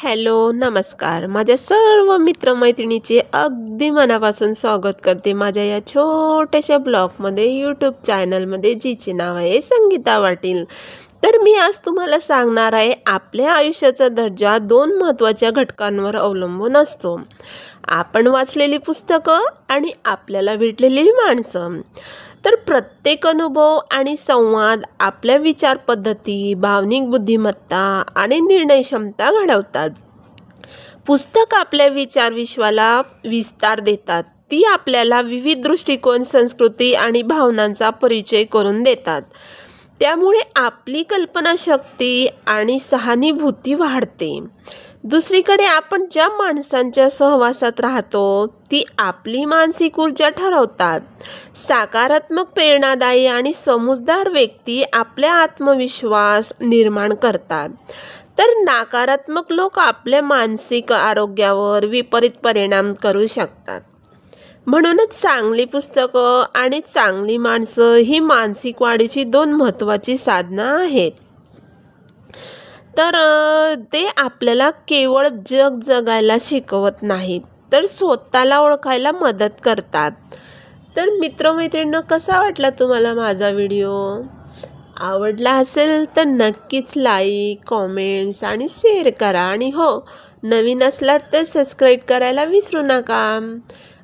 Hello नमस्कार। माझ्या सर्व मित्रमैत्रिणींचे अगदी मनापासून स्वागत करते माझ्या या छोट्याशा ब्लॉगमध्ये, यूट्यूब चॅनलमध्ये, जिचे नाव आहे संगीता पाटील। तर मी आज तुम्हाला सांगणार आहे, आपल्या आयुष्याचा दर्जा दोन महत्त्वाच्या घटकांवर अवलंबून असतो। आपण वाचलेली पुस्तकं आणि आपल्याला भेटलेली माणसं। तर प्रत्येक अनुभव आणि संवाद आपल्या विचार पद्धती, भावनिक बुद्धिमत्ता आणि निर्णय क्षमता घडवतात। पुस्तक आपल्या विचार विश्वाला विस्तार देतात। ती आपल्याला विविध दृष्टिकोन, संस्कृती आणि भावनांचा परिचय करून देतात। त्यामुळे आपली कल्पनाशक्ती आणि सहानुभूती वाढते। दुसरीकडे आपण ज्या माणसांच्या सहवासात राहतो ती आपली मानसिक ऊर्जा ठरवतात। सकारात्मक, प्रेरणादायी आणि समजूतदार व्यक्ती आपला आत्मविश्वास निर्माण करतात, तर नकारात्मक लोक आपल्या मानसिक आरोग्यावर विपरीत परिणाम करू शकतात। म्हणूनच चांगली पुस्तकं आणि चांगली माणसं ही मानसिक वाढीची दोन महत्त्वाची साधनं आहेत। तर ते आपल्याला केवळ जग जगायला शिकवत नाहीत, तर स्वतःला ओळखायला मदत करतात। तर मित्रमैत्रिणींनो, कसा वाटला तुम्हाला माझा व्हिडिओ? आवडला असेल तर नक्कीच लाईक, कॉमेंट्स आणि शेअर करा। आणि हो, नवीन असलात तर सबस्क्राईब करायला विसरू नका।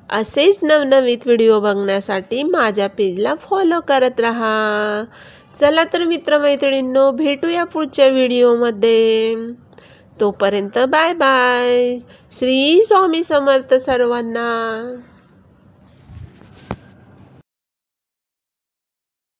असेच नवनवीन व्हिडिओ बघण्यासाठी माझ्या पेजला फॉलो करत राहा। चला तर मित्रमैत्रिणींनो, भेटूया पुढच्या व्हिडिओमध्ये। तोपर्यंत बाय बाय। श्री स्वामी समर्थ सर्वांना।